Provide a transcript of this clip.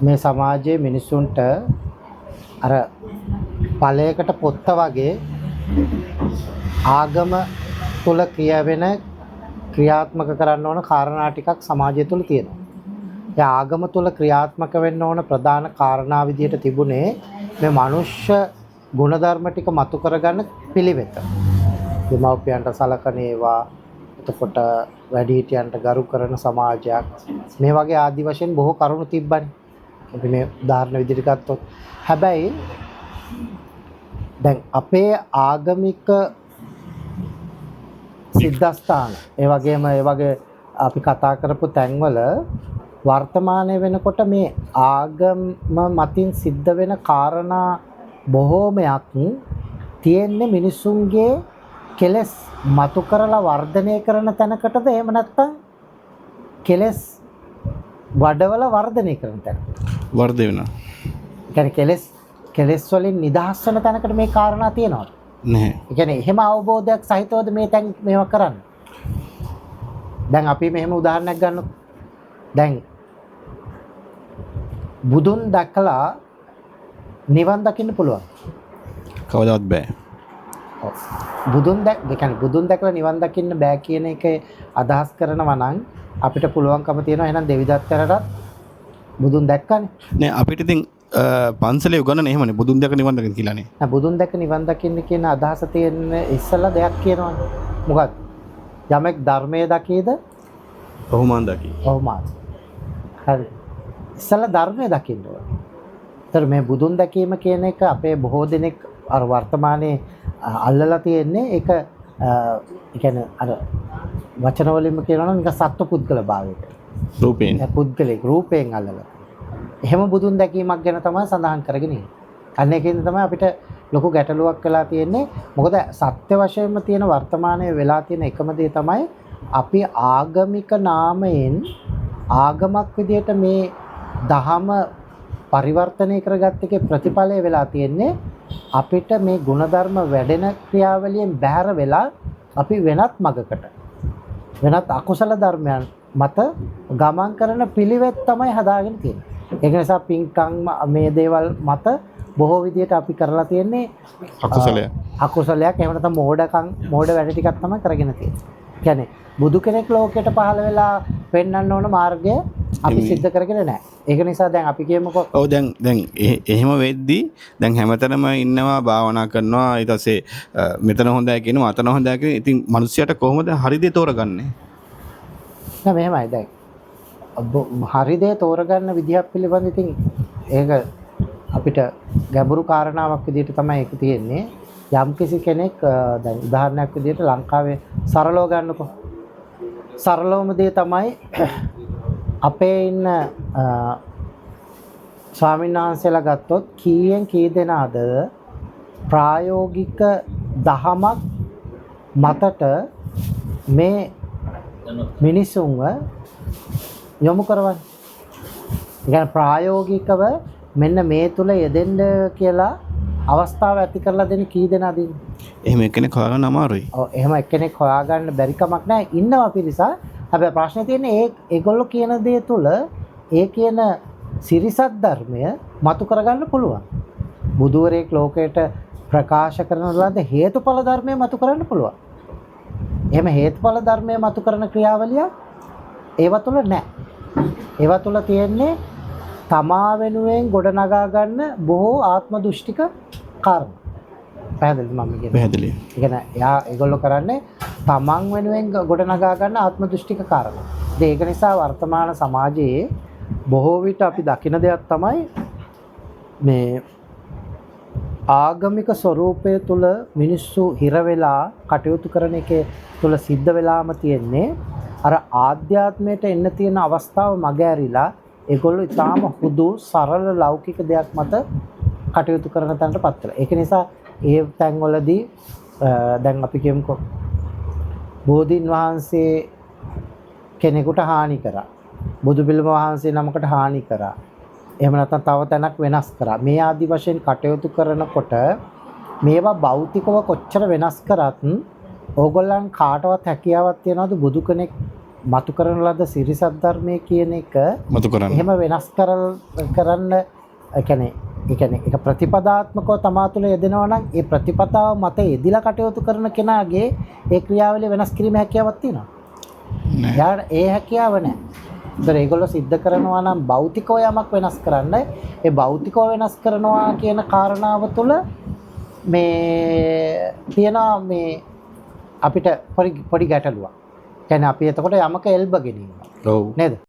මේ සමාජයේ මිනිසුන්ට අර ඵලයකට පොත්ත වගේ ආගම තුල ක්‍රියාවෙන ක්‍රියාත්මක කරන්න ඕන කාරණා ටිකක් සමාජය තුල තියෙනවා. ඒ ආගම තුල ක්‍රියාත්මක වෙන්න ඕන ප්‍රධාන කාරණා විදියට තිබුණේ මේ මනුෂ්‍ය ගුණධර්ම ටික මතු කරගන්න පිළිවෙත. දෙමව්පියන්ට සලකන ඒවා, එතකොට වැඩිහිටියන්ට ගරු කරන සමාජයක්, මේ වගේ ආදි වශයෙන් බොහෝ කරුණු තිබ්බනේ. අපි මේ උදාහරණ විදිහට ගත්තොත්. හැබැයි දැන් අපේ ආගමික සිද්ධාස්ථාන ඒ වගේ අපි කතා කරපු තැන්වල වර්තමානයේ වෙනකොට මේ ආගම මතින් සිද්ධ වෙන කාරණා බොහෝමයක් තියෙන්නේ මිනිසුන්ගේ කෙලස් මතු කරලා වර්ධනය කරන තැනකටද එහෙම නැත්නම් කෙලස් වඩවල වර්ධනය කරන තැනකට වර්ධ වෙනවා. ඒ කියන්නේ කෙලස් වලින් නිදහස් වෙන තැනකට මේ කාරණා තියෙනවද? නැහැ. ඒ කියන්නේ එහෙම අවබෝධයක් සහිතවද මේ තැන් මේවා කරන්නේ? දැන් අපි මෙහෙම උදාහරණයක් ගන්නකො. දැන් බුදුන් දැකලා නිවන් දකින්න පුළුවන්. කවදාවත් බෑ. බුදුන් දැකලා නිවන් දකින්න බෑ කියන එක අදහස් කරනවා නම් අපිට පුළුවන්කම තියෙනවා එහෙනම් දෙවිදත්තරටත් බුදුන් දැක්කනේ. නෑ අපිට ඉතින් පන්සලේ උගන්වන්නේ එහෙමනේ බුදුන් දැක නිවන් දකින්න කියලානේ. නෑ බුදුන් දැක නිවන් දකින්න කියන අදහස තියෙන ඉස්සලා දෙයක් කියනවනේ. මොකක්ද? යමෙක් ධර්මයේ දකීද? ඔහුමාන් දකි. ඔහුමාන්. හරි. ඉස්සලා ධර්මයේ දකින්න ඕනේ. ඒතර මේ බුදුන් දැකීම කියන එක අපේ බොහෝ දෙනෙක් අර වර්තමානයේ අල්ලලා තියෙන්නේ ඒක කියන්නේ අර වචන වලින්ම කියනවා නම් නිකන් සත්ව පුද්ගල භාවයකට. රූපයෙන්. පුද්ගලික රූපයෙන් අල්ලලා. එහෙම බුදුන් දැකීමක් ගැන තමයි සඳහන් කරගෙන ඉන්නේ. අන්න ඒකෙන් තමයි අපිට ලොකු ගැටලුවක් වෙලා තියෙන්නේ. මොකද සත්‍ය වශයෙන්ම තියෙන වර්තමානයේ වෙලා තියෙන එකම දේ තමයි අපි ආගමික නාමයෙන් ආගමක් විදියට මේ දහම පරිවර්තනය කරගත්ත එකේ ප්‍රතිඵලය වෙලා තියෙන්නේ අපිට මේ ಗುಣධර්ම වැඩෙන ක්‍රියාවලියෙන් බැහැර වෙලා අපි වෙනත් මගකට වෙනත් අකුසල ධර්මයන් මත ගමන් කරන පිළිවෙත් තමයි හදාගෙන තියෙන්නේ. ඒක නිසා පින්කම් මේ දේවල් මත බොහෝ විදියට අපි කරලා තියෙන්නේ අකුසලයක් එහෙම නැත්නම් මෝඩ වැඩ ටිකක් තමයි කරගෙන තියෙන්නේ. කියන්නේ බුදු කෙනෙක් ලෝකයට පහළ වෙලා පෙන්වන්න ඕන මාර්ගය අපි සිද්ධ කරගෙන නැහැ. ඒක නිසා දැන් අපි කියමුකෝ ඔව් දැන් එහෙම වෙද්දී දැන් හැමතැනම ඉන්නවා භාවනා කරනවා ඊට පස්සේ මෙතන හොඳයි කියනවා අතන හොඳයි කියනවා. ඉතින් මිනිස්සයාට කොහොමද හරි දේ තෝරගන්නේ? නෑ මෙහෙමයි දැන් හරි දේ තෝරගන්න විදිහක් පිළිබඳ ඉතින් ඒක අපිට ගැඹුරු කාරණාවක් විදිහට තමයි ඒක තියෙන්නේ. යම්කිසි කෙනෙක් දැන් උදාහරණයක් විදිහට ලංකාවේ සරලව ගන්නකො. සරලවම දේ තමයි අපේ ඉන්න ස්වාමීන් වහන්සේලා ගත්තොත් කීයෙන් කී දෙනාද ප්‍රායෝගික දහමක් මතට මේ මිනිසුන්ව යොමු කරවන්නේ. ඒ කියන්නේ ප්‍රායෝගිකව මෙන්න මේ තුල යෙදෙන්න කියලා අවස්ථාව ඇති කරලා දෙන කී දෙනාද ඉන්නේ? එහෙම එක්කෙනෙක් හොයාගන්න අමාරුයි. ඔව් එහෙම එක්කෙනෙක් හොයාගන්න බැරි කමක් නැහැ. ඉන්නවා පිරිසක්. හැබැයි ප්‍රශ්නේ තියෙන්නේ ඒගොල්ලෝ කියන දේ තුල ඒ කියන සිරිසත් ධර්මය මතු කරගන්න පුළුවන්. බුදුවරයෙක් ලෝකයට ප්‍රකාශ කරන ලද හේතුඵල ධර්මය මතු කරන්න පුළුවන්. එහෙම හේතුඵල ධර්මය මතු කරන ක්‍රියාවලිය ඒව තුල නැහැ. ඒව තුල තියෙන්නේ තමා වෙනුවෙන් ගොඩනගා ගන්න බොහෝ ආත්ම දෘෂ්ටික කාරණා. පැහැදිලිද මම කියන්නේ? පැහැදිලි. ඒ කියන්නේ ඒගොල්ලෝ කරන්නේ තමන් වෙනුවෙන් ගොඩනගා ගන්න ආත්ම දෘෂ්ටික කාරණා. ඒක නිසා වර්තමාන සමාජයේ බොහෝ විට අපි දකින දෙයක් තමයි මේ ආගමික ස්වરૂපය තුල මිනිස්සු හිර වෙලා කටයුතු කරන එකේ තුල සිද්ධ වෙලාම තියෙන්නේ අර ආධ්‍යාත්මයට එන්න තියෙන අවස්ථාව මගහැරිලා ඒගොල්ලෝ ඊටාම හුදු සරල ලෞකික දෙයක් මත කටයුතු කරන තැනටපත් වෙලා. ඒක නිසා ඒ තැන්වලදී දැන් අපි කියමුකෝ බෝධීන් වහන්සේ කෙනෙකුට හානි කරා. බුදු පිළිම වහන්සේ නමකට හානි කරා. එහෙම නැත්නම් තව තැනක් වෙනස් කරා. මේ ආදි වශයෙන් කටයුතු කරනකොට මේවා භෞතිකව කොච්චර වෙනස් කරත් ඕගොල්ලන් කාටවත් හැකියාවක් තියනවද බුදු කෙනෙක් මතු කරන ලද සිරිසත් ධර්මයේ කියන එක මතු කරන්න. එහෙම වෙනස් කරන්න ඒ කියන්නේ ඒක ප්‍රතිපදාත්මකව තමා තුළ යෙදෙනවා නම් ඒ ප්‍රතිපදාව මත යෙදිලා කටයුතු කරන කෙනාගේ ඒ ක්‍රියාවලිය වෙනස් කිරීමේ හැකියාවක් තියෙනවා. යාට ඒ හැකියාව නැහැ. ඒතර ඒගොල්ලෝ සිද්ධ කරනවා නම් භෞතිකව යමක් වෙනස් කරන්න ඒ භෞතිකව වෙනස් කරනවා කියන කාරණාව තුළ මේ තියෙන මේ අපිට පොඩි ගැටලුවක්. කියන්නේ අපි එතකොට යමක එල්බගෙන ඉන්නවා. ඔව්. නේද?